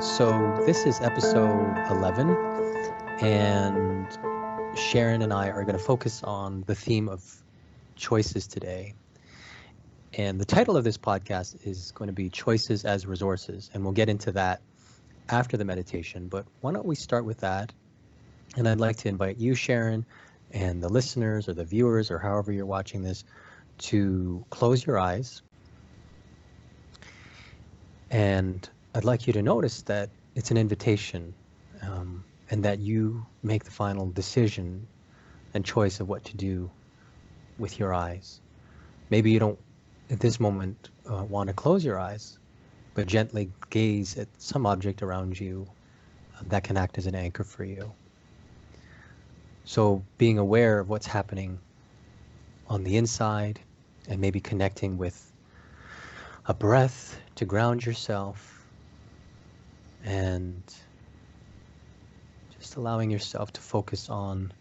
So this is episode 11, and Sharon and I are going to focus on the theme of choices today. And the title of this podcast is going to be Choices as Resources, and we'll get into that after the meditation. But why don't we start with that? And I'd like to invite you, Sharon, and the listeners or the viewers or however you're watching this to close your eyes. And I'd like you to notice that it's an invitation, and that you make the final decision and choice of what to do with your eyes. Maybe you don't, at this moment, want to close your eyes, but gently gaze at some object around you that can act as an anchor for you. So being aware of what's happening on the inside and maybe connecting with a breath to ground yourself, and just allowing yourself to focus on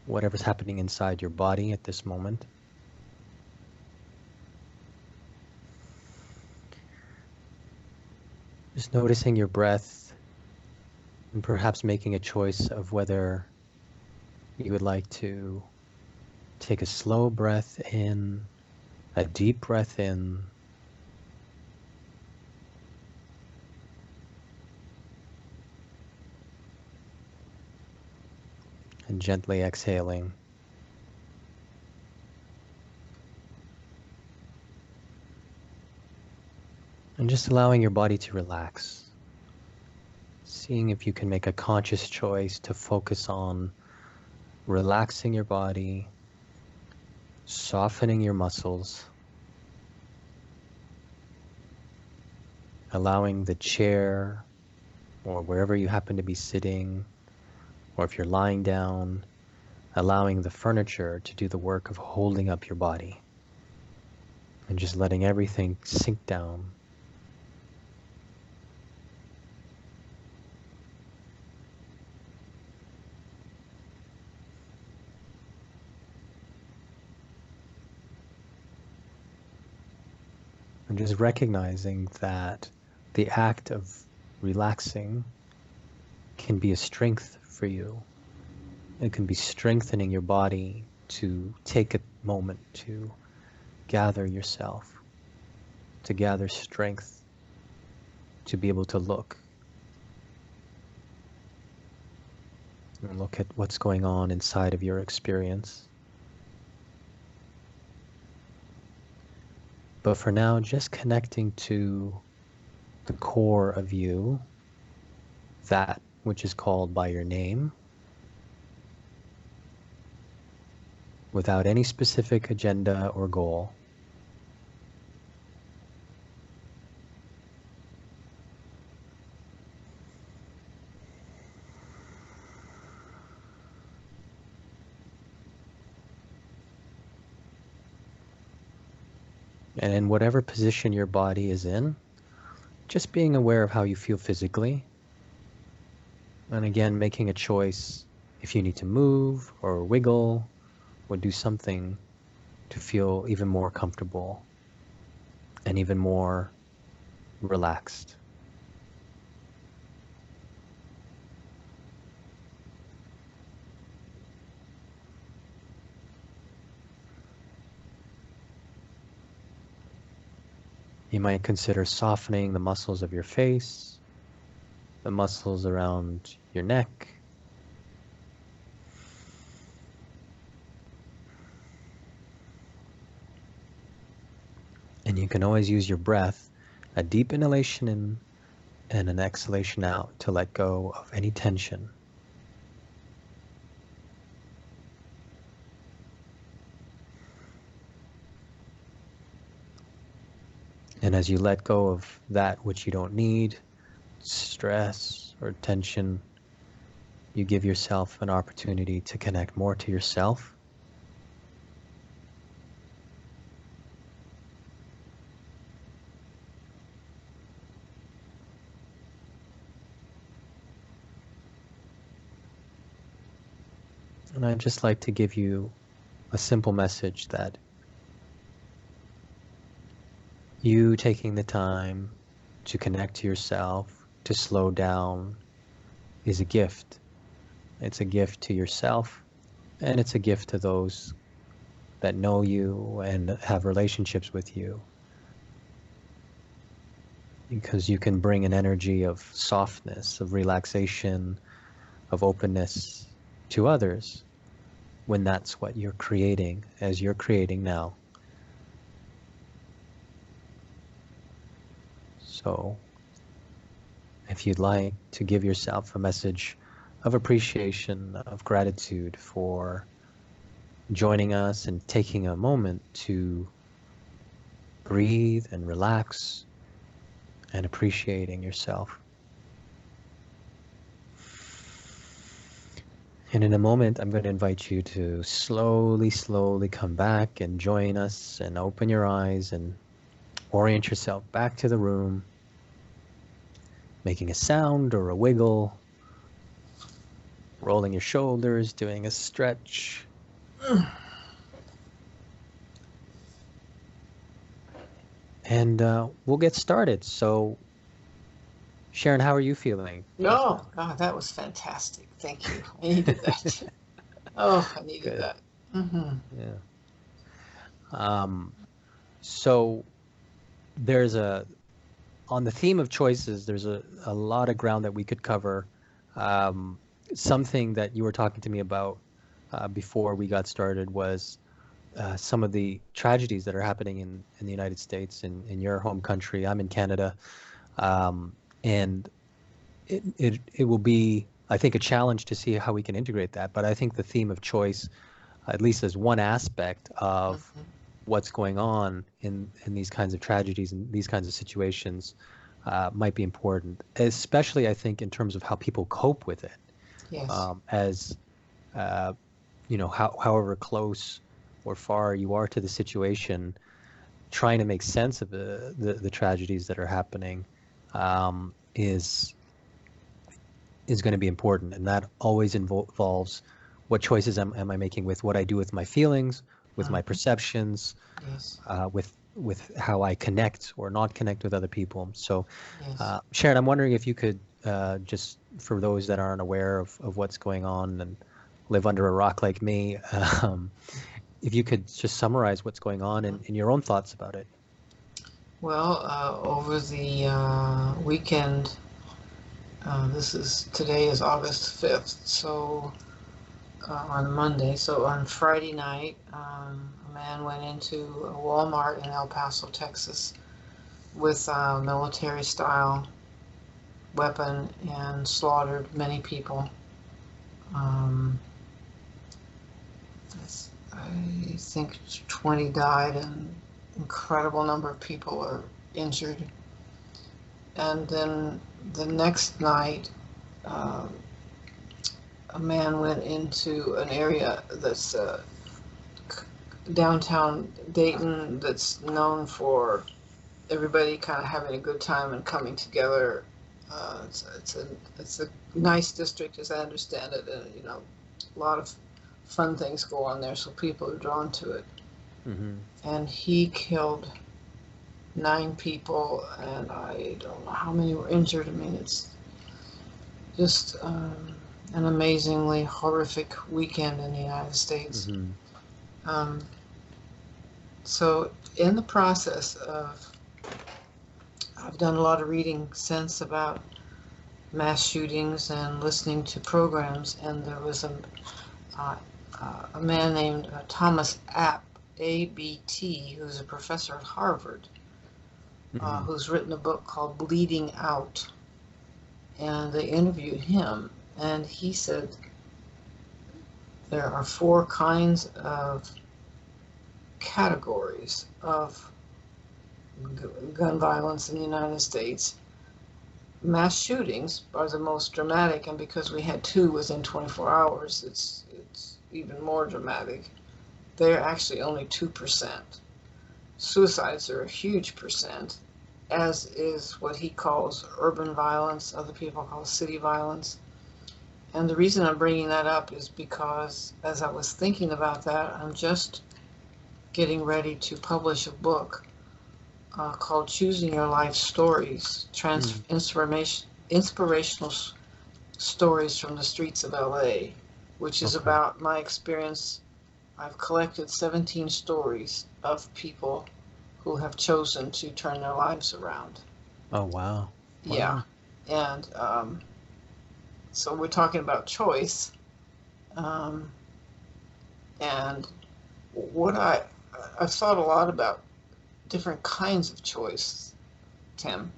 whatever's happening inside your body at this moment. Just noticing your breath and perhaps making a choice of whether you would like to take a slow breath in, a deep breath in, and gently exhaling. And just allowing your body to relax. Seeing if you can make a conscious choice to focus on relaxing your body, softening your muscles, allowing the chair or wherever you happen to be sitting, or if you're lying down, allowing the furniture to do the work of holding up your body, and just letting everything sink down. And just recognizing that the act of relaxing can be a strength for you. It can be strengthening your body to take a moment to gather yourself, to gather strength, to be able to look and look at what's going on inside of your experience. But for now, just connecting to the core of you, that which is called by your name, without any specific agenda or goal. And in whatever position your body is in, just being aware of how you feel physically. And again, making a choice if you need to move or wiggle or do something to feel even more comfortable and even more relaxed. You might consider softening the muscles of your face, the muscles around your neck, and you can always use your breath, a deep inhalation in and an exhalation out, to let go of any tension. And as you let go of that which you don't need, stress or tension, you give yourself an opportunity to connect more to yourself. And I'd just like to give you a simple message that you taking the time to connect to yourself, to slow down is a gift. It's a gift to yourself, and it's a gift to those that know you and have relationships with you. Because you can bring an energy of softness, of relaxation, of openness to others when that's what you're creating, as you're creating now. So, if you'd like to give yourself a message of appreciation, of gratitude for joining us and taking a moment to breathe and relax and appreciating yourself. And in a moment, I'm going to invite you to slowly, slowly come back and join us and open your eyes and orient yourself back to the room, making a sound or a wiggle, rolling your shoulders, doing a stretch. And we'll get started. So, Sharon, how are you feeling? Oh, God, that was fantastic. Thank you. I needed that. Oh, I needed Good. that. Mm-hmm. Yeah. So there's on the theme of choices, there's a lot of ground that we could cover. Something that you were talking to me about before we got started was some of the tragedies that are happening in the United States, in your home country. I'm in Canada. And it will be, I think, a challenge to see how we can integrate that. But I think the theme of choice, at least as one aspect of Mm-hmm. what's going on in these kinds of tragedies and these kinds of situations, might be important, especially I think in terms of how people cope with it, Yes. as uh, however close or far you are to the situation, trying to make sense of the tragedies that are happening, is going to be important, and that always involves what choices am I making with what I do with my feelings, with my Mm-hmm. perceptions, Yes. with how I connect or not connect with other people. So, Yes. Sharon, I'm wondering if you could just, for those that aren't aware of what's going on and live under a rock like me, if you could just summarize what's going on and your own thoughts about it. Well, over the weekend, today is August 5th, so on Monday. So on Friday night, a man went into a Walmart in El Paso, Texas, with a military-style weapon and slaughtered many people. Um, I think 20 died and an incredible number of people are injured. And then the next night, uh, a man went into an area that's downtown Dayton that's known for everybody kind of having a good time and coming together. It's a nice district as I understand it, and a lot of fun things go on there, so people are drawn to it. Mm-hmm. And he killed 9 people, and I don't know how many were injured. I mean, it's just an amazingly horrific weekend in the United States. Mm-hmm. Um, so, in the process of, I've done a lot of reading since about mass shootings and listening to programs, and there was uh, a man named Thomas Abt, who's a professor at Harvard, Mm-hmm. who's written a book called Bleeding Out. And they interviewed him, and he said there are 4 kinds of categories of gun violence in the United States. Mass shootings are the most dramatic, and because we had 2 within 24 hours, it's even more dramatic. They're actually only 2%. Suicides are a huge percent, as is what he calls urban violence, other people call city violence. And the reason I'm bringing that up is because as I was thinking about that, I'm just getting ready to publish a book called Choosing Your Life Stories, inspirational stories from the streets of LA, which is Okay. about my experience. I've collected 17 stories of people who have chosen to turn their lives around. Oh, wow. Yeah. Wow. And so we're talking about choice. Um, and what I've thought a lot about different kinds of choice, Tim.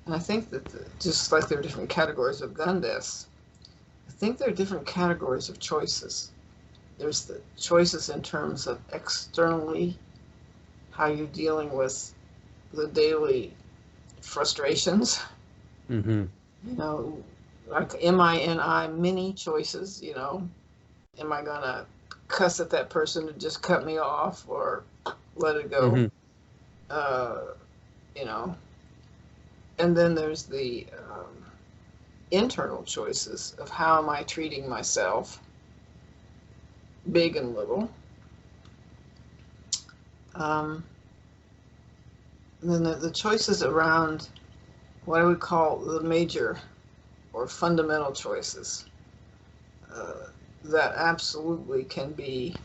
And I think that just like there are different categories of gun deaths, I think there are different categories of choices. There's the choices in terms of externally how you're dealing with the daily frustrations. Mm-hmm. You know, like MINI, mini choices. Am I gonna cuss at that person to just cut me off or let it go? Mm-hmm. Uh, you know, and then there's the internal choices of how am I treating myself, big and little. Um, and then the choices around what I would call the major or fundamental choices uh, that absolutely can be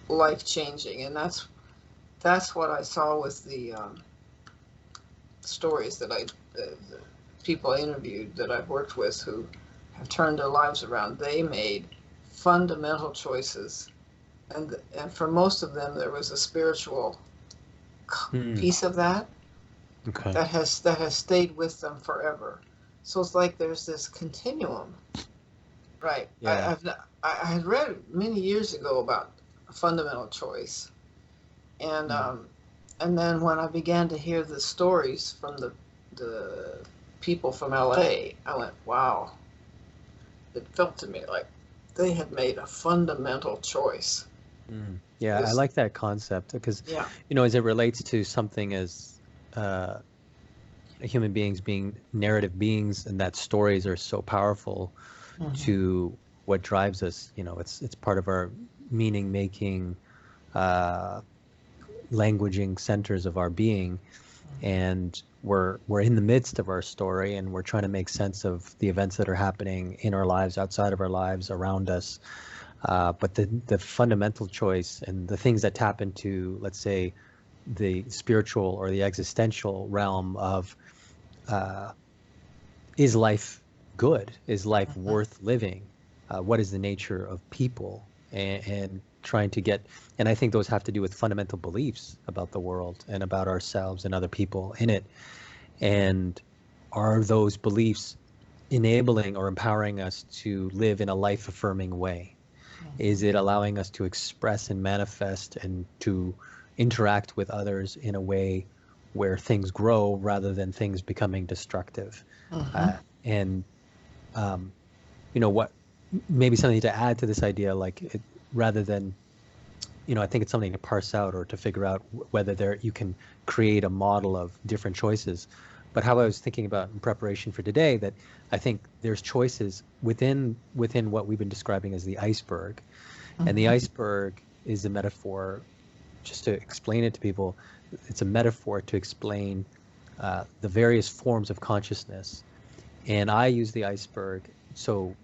life changing, and that's what I saw with the stories that the people I interviewed that I've worked with who have turned their lives around. They made fundamental choices, and for most of them, there was a spiritual Mm. piece of that Okay. that has stayed with them forever. So it's like there's this continuum, right? Yeah. I had read many years ago about a fundamental choice, and Mm. then when I began to hear the stories from the people from LA, I went, wow. It felt to me like they had made a fundamental choice. Mm. Yeah, I This, like that concept because, yeah. as it relates to something as uh, human beings being narrative beings, and that stories are so powerful Hmm. to what drives us. It's part of our meaning making, uh, languaging centers of our being, and we're in the midst of our story, and we're trying to make sense of the events that are happening in our lives, outside of our lives, around us. But the fundamental choice and the things that tap into, let's say, the spiritual or the existential realm of, uh, is life good? Is life worth living? What is the nature of people? And trying to get, and I think those have to do with fundamental beliefs about the world and about ourselves and other people in it. And are those beliefs enabling or empowering us to live in a life affirming way? Is it allowing us to express and manifest and to interact with others in a way where things grow rather than things becoming destructive? Hmm. And um, what, maybe something to add to this idea, like rather than, I think it's something to parse out or to figure out whether you can create a model of different choices. But how I was thinking about in preparation for today, that I think there's choices within what we've been describing as the iceberg. And the Hmm. iceberg is a metaphor, just to explain it to people, it's a metaphor to explain the various forms of consciousness. And I use the iceberg so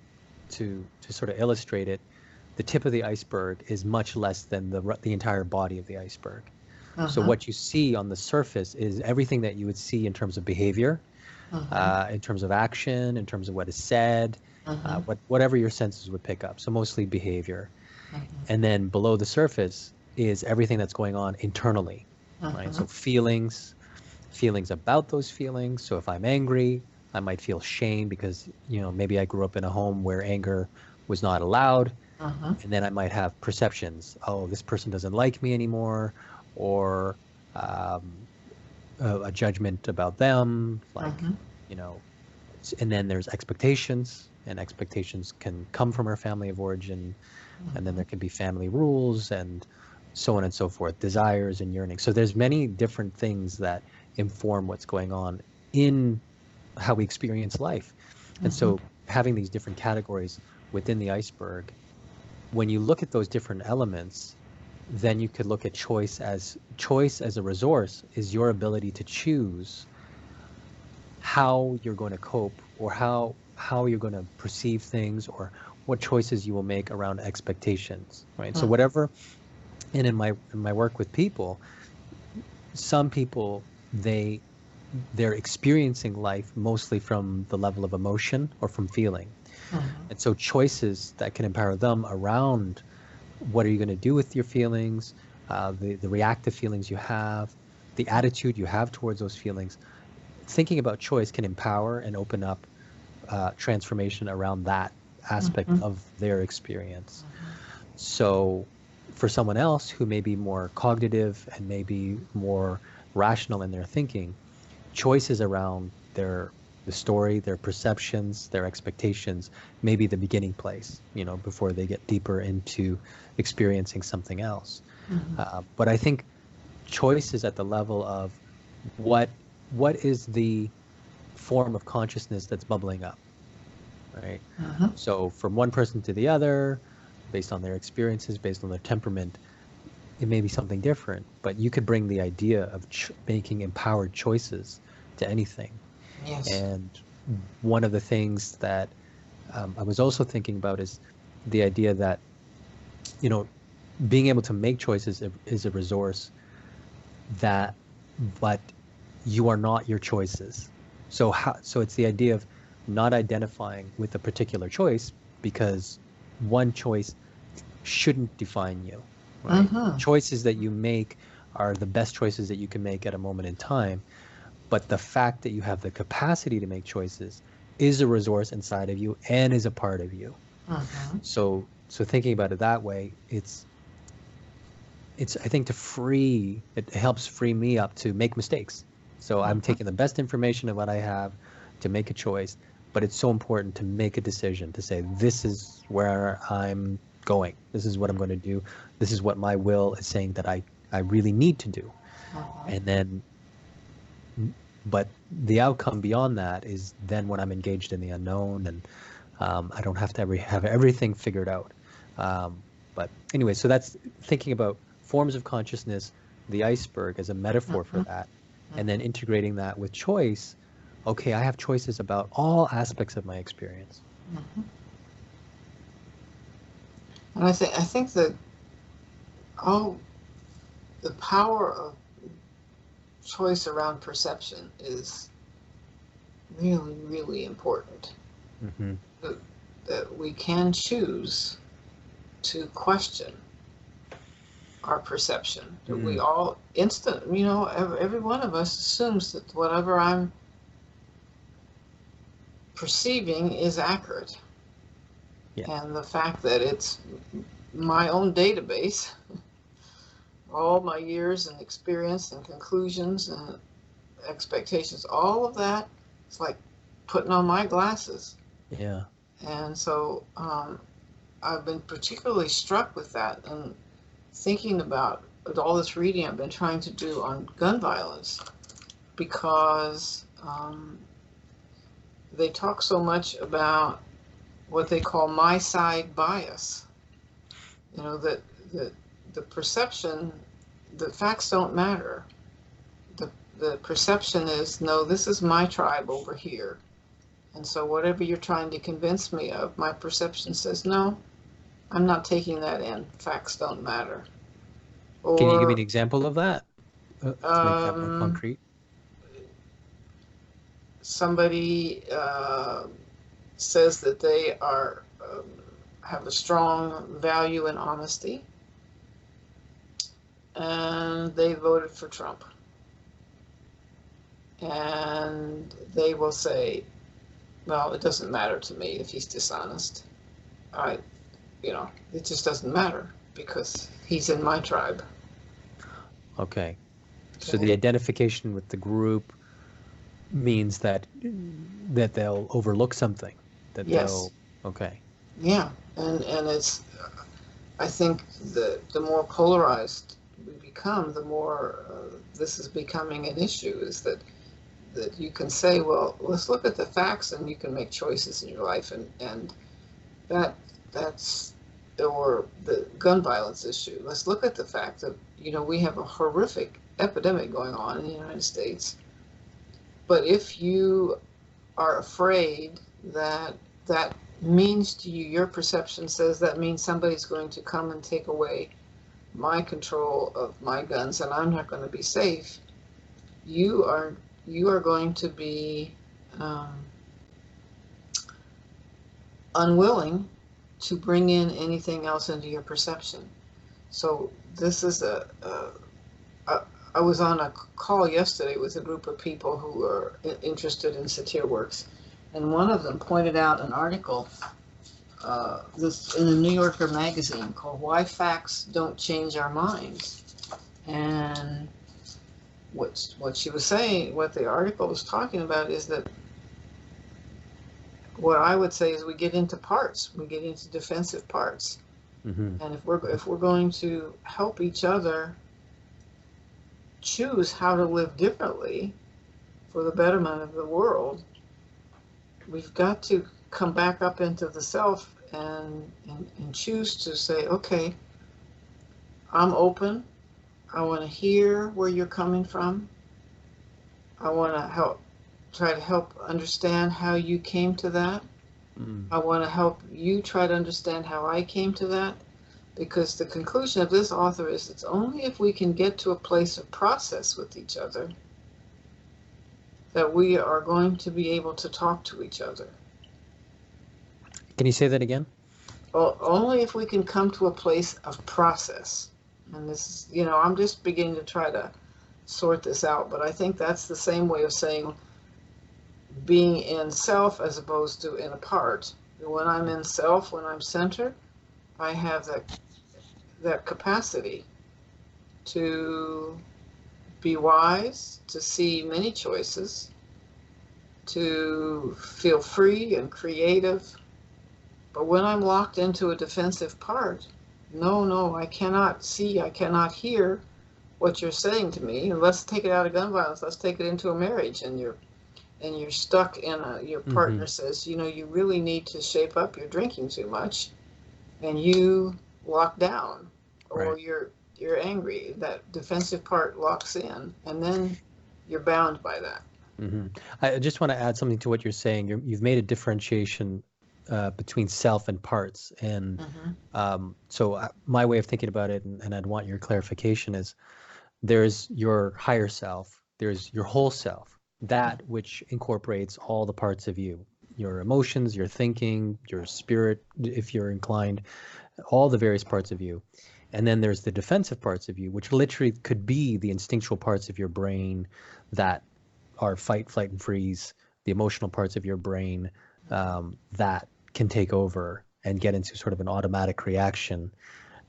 to sort of illustrate it, the tip of the iceberg is much less than the entire body of the iceberg. So Hmm. what you see on the surface is everything that you would see in terms of behavior, Hmm. in terms of action, in terms of what is said, Hmm. whatever your senses would pick up. So mostly behavior. Hmm. And then below the surface is everything that's going on internally, right? Hmm. So feelings about those feelings. So if I'm angry, I might feel shame because, maybe I grew up in a home where anger was not allowed. Hmm. And then I might have perceptions. Oh, this person doesn't like me anymore, or um, a judgment about them, like, Hmm. you know, and then there's expectations, and expectations can come from our family of origin, and then there can be family rules and so on and so forth, desires and yearnings. So there's many different things that inform what's going on in how we experience life. And Hmm. so having these different categories within the iceberg, when you look at those different elements, then you could look at choice as a resource is your ability to choose how you're going to cope, or how you're going to perceive things, or what choices you will make around expectations, right? So Mm. whatever. And in my work with people, some people, they're experiencing life mostly from the level of emotion or from feeling. Mhm. And so choices that can empower them around what are you going to do with your feelings, the reactive feelings you have, the attitude you have towards those feelings. Thinking about choice can empower and open up transformation around that aspect Mhm. of their experience. So for someone else who may be more cognitive and maybe more rational in their thinking, choices around the story, their perceptions, their expectations, maybe the beginning place, before they get deeper into experiencing something else. Mhm. But I think choice is at the level of what what is the form of consciousness that's bubbling up, right? Mhm. So from one person to the other, based on their experiences, based on their temperament, it may be something different, but you could bring the idea of making empowered choices to anything. Yes. And one of the things that I was also thinking about is the idea that, you know, being able to make choices is a resource that, but you are not your choices. So it's the idea of not identifying with a particular choice, because one choice shouldn't define you, right? The Mhm. choices that you make are the best choices that you can make at a moment in time. But the fact that you have the capacity to make choices is a resource inside of you and is a part of you. Mhm. So thinking about it that way, it's I think it helps free me up to make mistakes. So I'm Mhm. taking the best information of what I have to make a choice, but it's so important to make a decision to say, this is where I'm going. This is what I'm going to do. This is what my will is saying that I really need to do. Mhm. And then, but the outcome beyond that is then when I'm engaged in the unknown, and I don't have to have everything figured out. But anyway, so that's thinking about forms of consciousness, the iceberg as a metaphor for Mhm. that, and then Mhm. integrating that with choice. Okay, I have choices about all aspects of my experience. Mhm. And I think that all the power of choice around perception is really, really important. Hmm. That, that we can choose to question our perception. That we Mm. all every one of us assumes that whatever I'm perceiving is accurate. Yeah. And the fact that it's my own database, all my years and experience and conclusions and expectations, all of that, it's like putting on my glasses. Yeah. And so I've been particularly struck with that and thinking about all this reading I've been trying to do on gun violence because they talk so much about what they call my side bias. You know, that the perception, the facts don't matter. The, the perception is, no, this is my tribe over here. And so whatever you're trying to convince me of, my perception says, no, I'm not taking that in. Facts don't matter. Can you give me an Or example of that to make that more um, concrete? somebody says that they are have a strong value in honesty, and they voted for Trump, and they will say, "Well, it doesn't matter to me if he's dishonest. I, it just doesn't matter because he's in my tribe." Okay. So Okay. the identification with the group means that they'll overlook something, that Yes. they'll, okay. Yeah. And it's I think the more polarized we become, the more this is becoming an issue. Is that you can say, well, let's look at the facts, and you can make choices in your life, and that that's or the gun violence issue. Let's look at the fact that we have a horrific epidemic going on in the United States, But if you are afraid that that means to you, your perception says that means somebody's going to come and take away my control of my guns and I'm not going to be safe, you are going to be um, unwilling to bring in anything else into your perception. So this is I was on a call yesterday with a group of people who are interested in Satir works, and one of them pointed out an article this in the New Yorker magazine called "Why Facts Don't Change Our Minds," and what she was saying, what the article was talking about, is that what I would say is we get into parts, we get into defensive parts, Mm-hmm. and if we're going to help each other choose how to live differently for the betterment of the world, we've got to come back up into the self and choose to say, okay, I'm open. I want to hear where you're coming from. I want to try to help understand how you came to that. Mm. I want to help you try to understand how I came to that. Because the conclusion of this author is it's only if we can get to a place of process with each other that we are going to be able to talk to each other. Can you say that again? Only if we can come to a place of process. And this is, I'm just beginning to try to sort this out, but I think that's the same way of saying being in self as opposed to in a part. When I'm in self, when I'm centered, I have that capacity to be wise, to see many choices, to feel free and creative. But when I'm locked into a defensive part, no, I cannot see, I cannot hear what you're saying to me. And let's take it out of gun violence. Let's take it into a marriage, and you're stuck in your partner says, you really need to shape up. You're drinking too much, and you lock down, or Right. you're angry. That defensive part locks in, and then you're bound by that. Mm-hmm. I just want to add something to what you're saying. You've made a differentiation between self and parts, and so my way of thinking about it, and I'd want your clarification, is there's your higher self, there's your whole self, that which incorporates all the parts of you, your emotions, your thinking, your spirit, if you're inclined, all the various parts of you. And then there's the defensive parts of you, which literally could be the instinctual parts of your brain that are fight, flight, and freeze, the emotional parts of your brain that can take over and get into sort of an automatic reaction.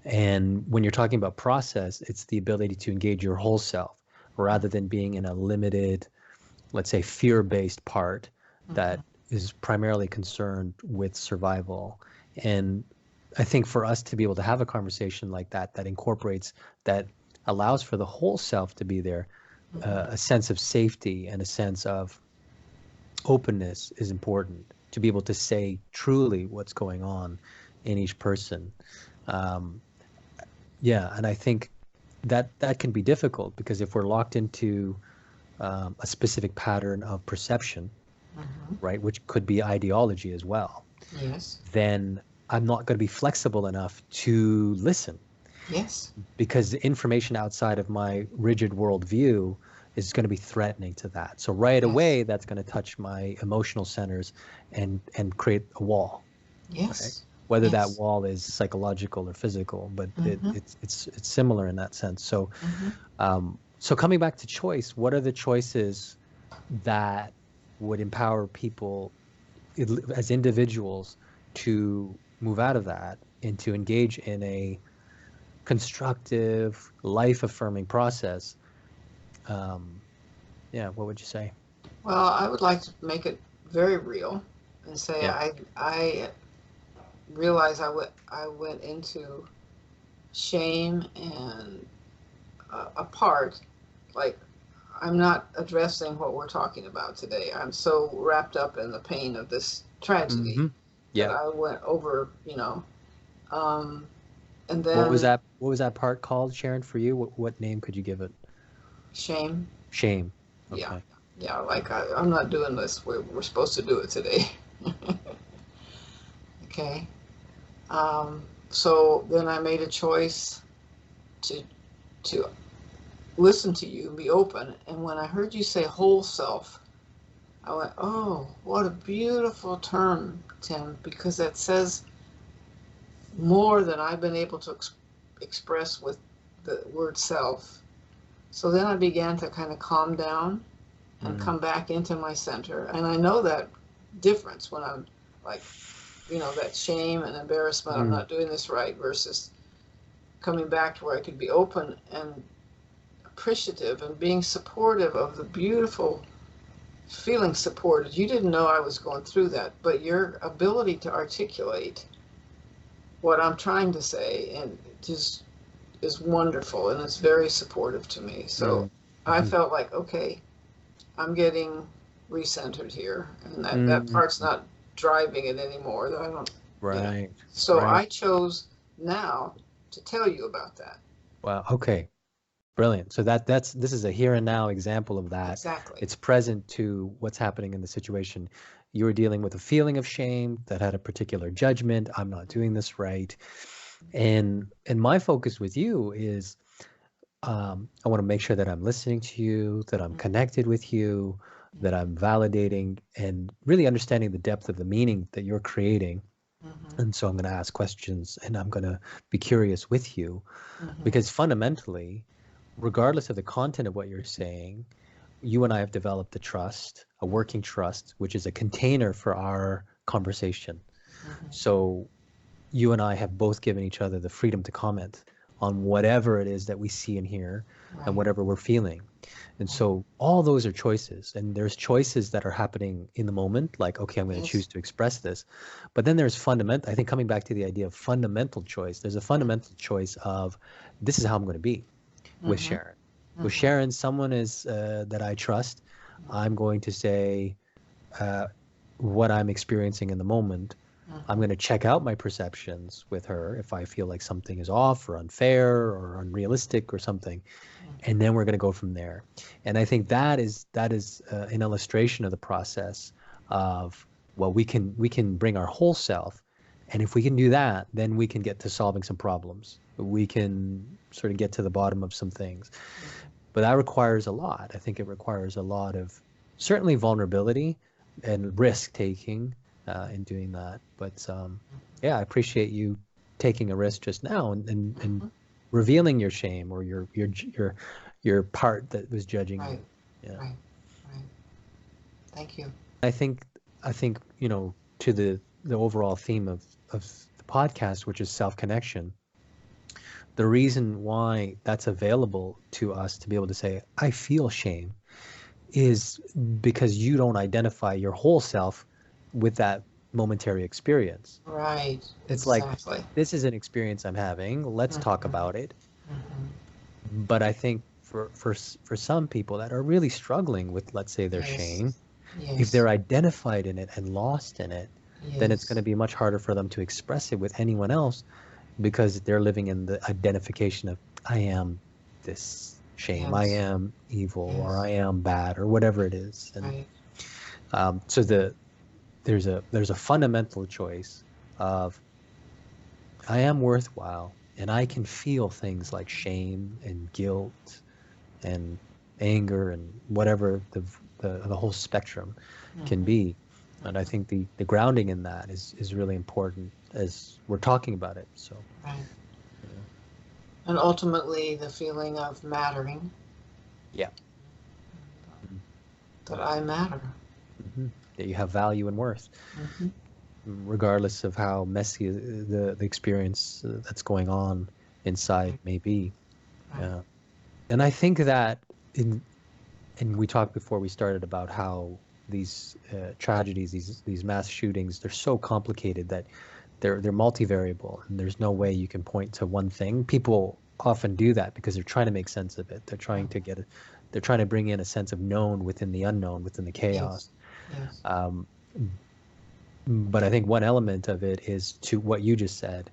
And when you're talking about process, it's the ability to engage your whole self rather than being in a limited, let's say, fear-based part that is primarily concerned with survival. And I think for us to be able to have a conversation like that, that incorporates, that allows for the whole self to be there, a sense of safety and a sense of openness is important to be able to say truly what's going on in each person. Yeah, and I think that can be difficult because if we're locked into a specific pattern of perception, right, which could be ideology as well, Yes. then I'm not going to be flexible enough to listen. Yes. Because the information outside of my rigid worldview is going to be threatening to that. So right away, that's going to touch my emotional centers and create a wall. Yes. Right? Whether Yes. that wall is psychological or physical, but it's similar in that sense. So, so coming back to choice, what are the choices that would empower people as individuals to move out of that and to engage in a constructive, life-affirming process? Yeah, what would you say? Well, I would like to make it very real and say Yeah. I realize I went into shame and a part, like I'm not addressing what we're talking about today. I'm so wrapped up in the pain of this tragedy that Yeah. I went over, and What was then that? What was that part called, Sharon, for you? What name could you give it? shame. Shame. Yeah. Okay. Yeah, like I'm not doing this. We're supposed to do it today. Okay. So then I made a choice to to listen to you and be open. And when I heard you say whole self, I went, oh, what a beautiful term, Tim, because that says more than I've been able to express with the word self. So then I began to kind of calm down and come back into my center. And I know that difference when I'm like, that shame and embarrassment, I'm not doing this right, versus coming back to where I could be open and appreciative and being supportive of the beautiful feeling supported. You didn't know I was going through that, but your ability to articulate what I'm trying to say and just is wonderful, and it's very supportive to me. So I felt like, okay, I'm getting recentered here, and that part's not driving it anymore. That I don't. Right. So Right. I chose now to tell you about that. Wow. Okay. Brilliant. So this is a here and now example of that. Exactly. It's present to what's happening in the situation. You were dealing with a feeling of shame that had a particular judgment. I'm not doing this right. And my focus with you is I want to make sure that I'm listening to you, that I'm connected with you, that I'm validating and really understanding the depth of the meaning that you're creating. And so I'm going to ask questions and I'm going to be curious with you because fundamentally, regardless of the content of what you're saying, you and I have developed a trust, a working trust, which is a container for our conversation. So you and I have both given each other the freedom to comment on whatever it is that we see and hear and whatever we're feeling. And so all those are choices, and there's choices that are happening in the moment, like, okay, I'm going to choose to express this. But then there's fundamental, I think coming back to the idea of fundamental choice, there's a fundamental choice of this is how I'm going to be with Sharon. With Sharon, someone is that I trust. I'm going to say what I'm experiencing in the moment. I'm going to check out my perceptions with her if I feel like something is off or unfair or unrealistic or something. And then we're going to go from there. And I think that is an illustration of the process of, well, we can bring our whole self. And if we can do that, then we can get to solving some problems. We can sort of get to the bottom of some things. But that requires a lot. I think it requires a lot of certainly vulnerability and risk taking in doing that. But yeah, I appreciate you taking a risk just now and revealing your shame or your part that was judging you. Yeah. Right. Thank you. I think to the overall theme of the podcast, which is self-connection, the reason why that's available to us to be able to say, I feel shame, is because you don't identify your whole self with that momentary experience. Right. It's exactly. like, this is an experience I'm having. Let's talk about it. But I think for some people that are really struggling with, let's say, their shame, if they're identified in it and lost in it, then it's going to be much harder for them to express it with anyone else because they're living in the identification of, I am this shame, I am evil, or I am bad, or whatever it is. And so there's a fundamental choice of, I am worthwhile, and I can feel things like shame and guilt and anger and whatever the whole spectrum can be. And I think the grounding in that is really important as we're talking about it. So, and ultimately the feeling of mattering. That I matter. That you have value and worth, regardless of how messy the experience that's going on inside may be. And I think that and we talked before we started about how these tragedies, these mass shootings, they're so complicated that they're multivariable, and there's no way you can point to one thing. People often do that because they're trying to make sense of it. They're trying to bring in a sense of known within the unknown, within the chaos. But I think one element of it is to what you just said.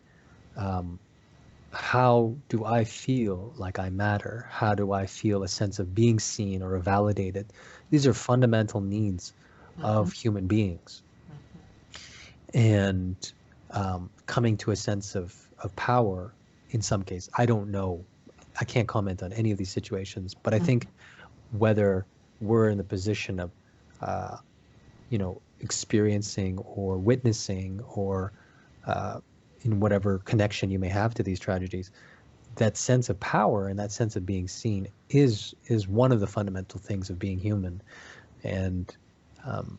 how do I feel like I matter? How do I feel a sense of being seen or validated? These are fundamental needs Mm-hmm. of human beings. And coming to a sense of power in some case, I don't know. I can't comment on any of these situations, but I think whether we're in the position of, uh, experiencing or witnessing or in whatever connection you may have to these tragedies, that sense of power and that sense of being seen is one of the fundamental things of being human. And um,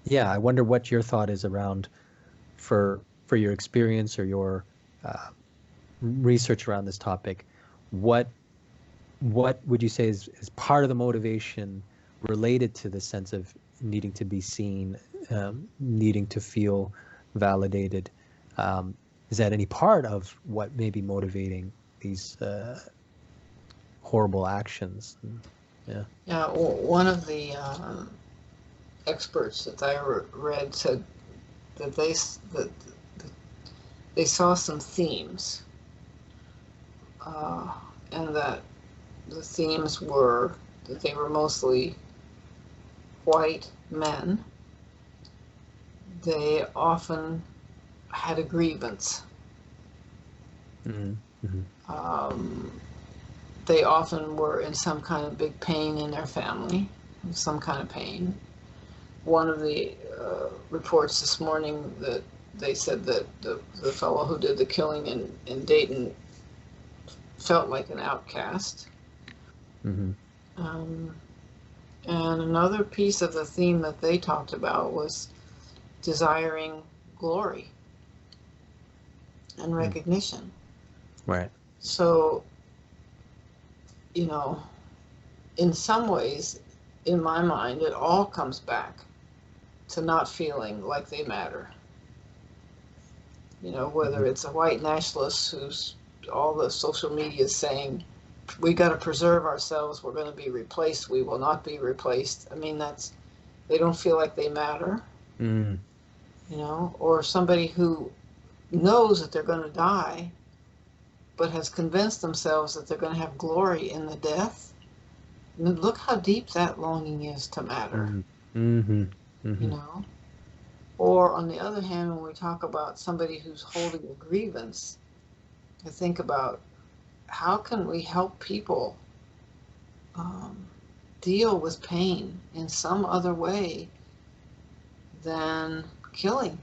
yeah, I wonder what your thought is around for your experience or your uh, research around this topic. What what would you say is part of the motivation related to the sense of needing to be seen, needing to feel validated? Um, is that any part of what may be motivating these horrible actions? Yeah. Yeah, one of the experts that I read said that that they saw some themes, uh, and that the themes were that they were mostly white men. They often had a grievance. Mm-hmm. Um, they often were in some kind of big pain in their family, some kind of pain. One of the reports this morning that they said that the fellow who did the killing in Dayton felt like an outcast. Mm-hmm. Um, and another piece of the theme that they talked about was desiring glory and recognition. Right. So, you know, in some ways, in my mind, it all comes back to not feeling like they matter. You know, whether Mm-hmm. it's a white nationalist who's all the social media is saying, we got to preserve ourselves, we're going to be replaced, we will not be replaced. I mean, they don't feel like they matter, Mm. you know, or somebody who knows that they're going to die, but has convinced themselves that they're going to have glory in the death. I mean, look how deep that longing is to matter, Mm. Mm-hmm. you Mm-hmm. know. Or on the other hand, when we talk about somebody who's holding a grievance, I think about how can we help people um, deal with pain in some other way than killing.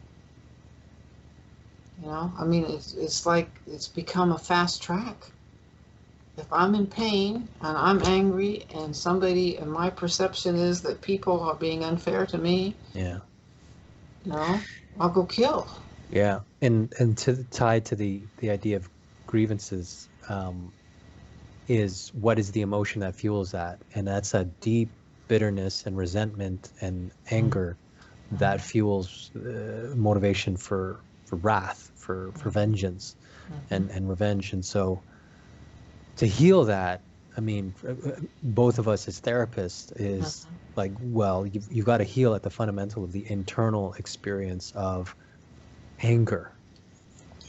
You know, I mean, it's like it's become a fast track. If I'm in pain and I'm angry and somebody, and my perception is that people are being unfair to me, Yeah. you know, I'll go kill. Yeah. And tied to the idea of grievances, is what is the emotion that fuels that? And that's a deep bitterness and resentment and anger that fuels motivation for wrath, for vengeance Mm-hmm. and revenge. And so to heal that, I mean, both of us as therapists is Mm-hmm. like, well, you've got to heal at the fundamental of the internal experience of anger,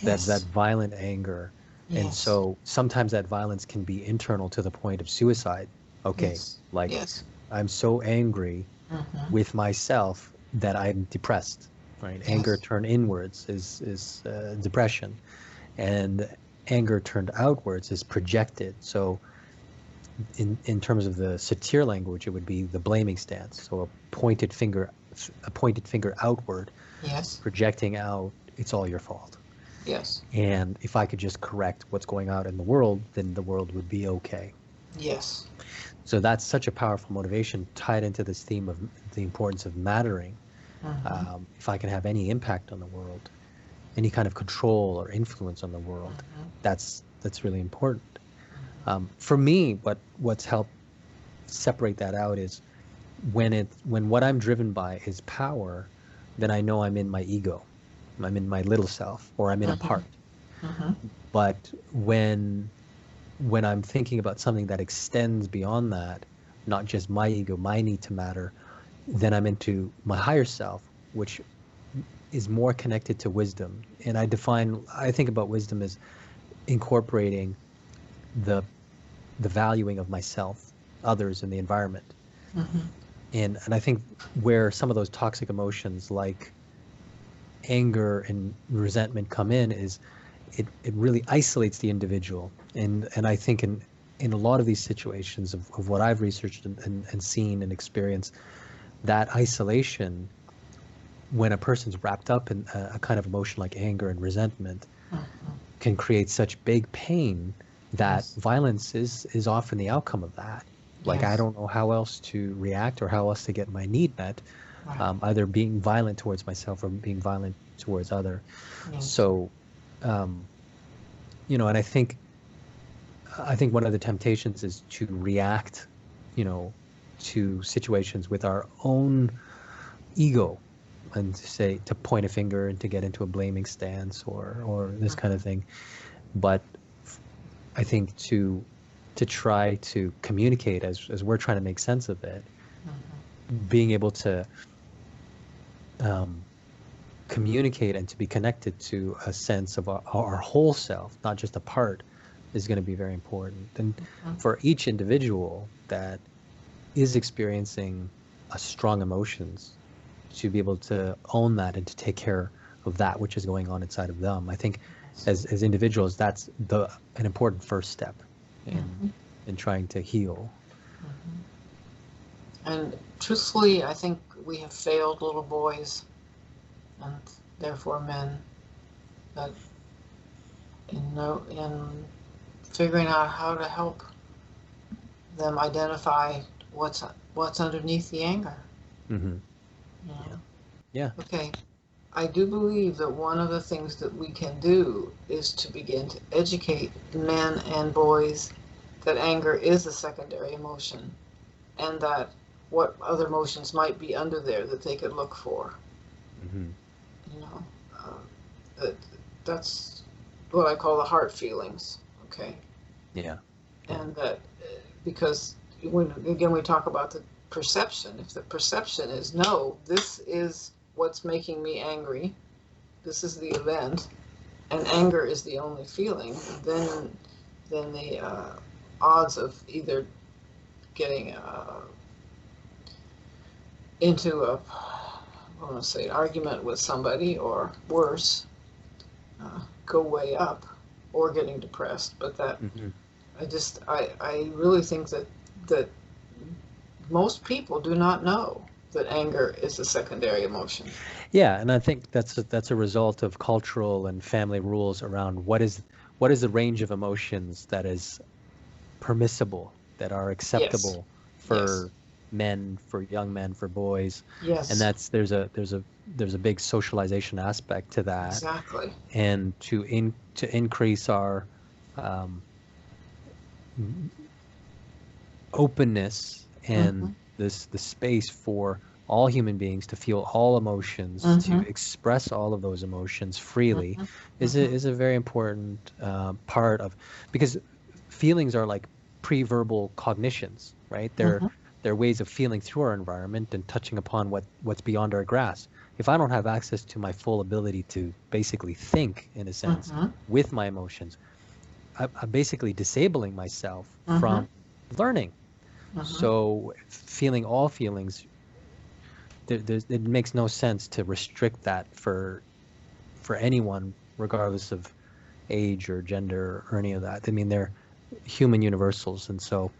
that Yes. violent anger. And Yes. so sometimes that violence can be internal to the point of suicide. Okay, Yes. like Yes. I'm so angry Mm-hmm. with myself that I'm depressed, right? Anger Yes. turned inwards is depression, and anger turned outwards is projected. So in terms of the satir language, it would be the blaming stance. So a pointed finger outward, Yes. projecting out, it's all your fault. Yes. And if I could just correct what's going on in the world, then the world would be okay. Yes. So that's such a powerful motivation tied into this theme of the importance of mattering. Mm-hmm. If I can have any impact on the world, any kind of control or influence on the world, Mm-hmm. that's really important. For me, what's helped separate that out is when what I'm driven by is power, then I know I'm in my ego, I'm in my little self, or I'm in a Mm-hmm. part. Mm-hmm. But when I'm thinking about something that extends beyond that, not just my ego, my need to matter, then I'm into my higher self, which is more connected to wisdom. And I think about wisdom as incorporating the the valuing of myself, others, and the environment. Mm-hmm. And I think where some of those toxic emotions like anger and resentment come in is it really isolates the individual. And I think in a lot of these situations of what I've researched and seen and experienced, that isolation, when a person's wrapped up in a kind of emotion like anger and resentment, Mm-hmm. can create such big pain that Yes. violence is often the outcome of that. Like, I Yes. don't know how else to react or how else to get my need met, Right. either being violent towards myself or being violent towards other. Yes. So, um, and I think one of the temptations is to react, you know, to situations with our own ego, and to point a finger and to get into a blaming stance or this kind of thing. But I think to try to communicate as we're trying to make sense of it, Mm-hmm. being able to um, communicate and to be connected to a sense of our whole self, not just a part, is going to be very important. And Mm-hmm. for each individual that is experiencing a strong emotions, to be able to own that and to take care of that which is going on inside of them. I think Yes. as individuals, that's an important first step in Mm-hmm. in trying to heal. Mm-hmm. And truthfully, I think we have failed little boys and therefore men that in figuring out how to help them identify what's underneath the anger. Hmm. You Yeah. know? Yeah. Okay. I do believe that one of the things that we can do is to begin to educate men and boys that anger is a secondary emotion and that what other emotions might be under there that they could look for. Hmm. You know, uh, that that's what I call the heart feelings. Okay, Yeah. Yeah. and that because when again we talk about the perception, if the perception is no, this is what's making me angry, this is the event, and anger is the only feeling, then the odds of either getting into a I want to say argument with somebody or worse go way up, or getting depressed. But that Hmm. I really think that most people do not know that anger is a secondary emotion. Yeah, and I think that's a result of cultural and family rules around what is the range of emotions that is permissible, that are Yes. acceptable Yes. for men, for young men, for boys. And Yes. that's there's a big socialization aspect to that. Exactly. And to increase our um, openness and Mhm. the space for all human beings to feel all emotions, to Mhm. express all of those emotions freely, Mhm. is a Mhm. is a very important part of, because feelings are like pre-verbal cognitions, right? Mhm. They're ways of feeling through our environment and touching upon what's beyond our grasp. If I don't have access to my full ability to basically think, in a sense, Mhm. with my emotions, I'm basically disabling myself Mhm. from learning. Mhm. So feeling all feelings, it makes no sense to restrict that for anyone, regardless of age or gender or any of that. I mean, they're human universals, and so.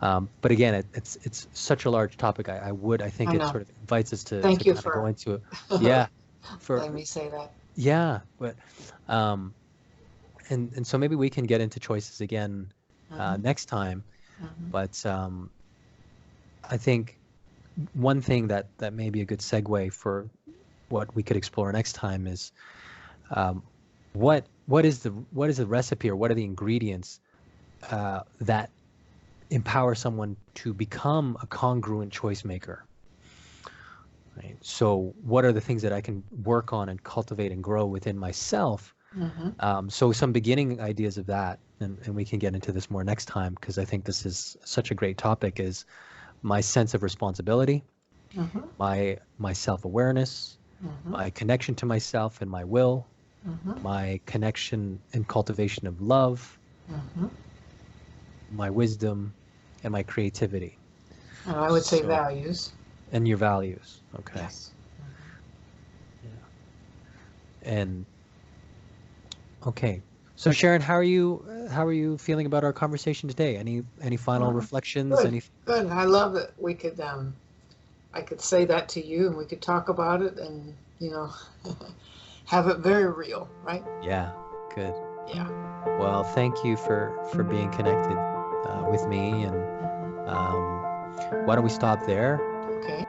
But again, it's such a large topic. I think I it know. sort of invites us to Thank you kind of go for into it. Yeah, letting for me say that. yeah, but um, and so maybe we can get into choices again Mhm. next time. Mhm. But I think one thing that may be a good segue for what we could explore next time is um, what is the recipe, or what are the ingredients that empower someone to become a congruent choice maker, right? So what are the things that I can work on and cultivate and grow within myself? Mhm. So some beginning ideas of that, and we can get into this more next time, because I think this is such a great topic, is my sense of responsibility, Mhm. my self-awareness, Mhm. my connection to myself and my will, Mm-hmm. my connection and cultivation of love, Mm-hmm. my wisdom, and my creativity. And I would say So, values. and your values. Okay. Yes. Yeah. And okay. So Sharon, how are you feeling about our conversation today? Any final Uh, reflections? Good. Any Good. I love that we could I could say that to you and we could talk about it and have it very real, right? Yeah, good. Yeah. Well, thank you for being connected with me, and Mm-hmm. um, why don't we stop there? Okay.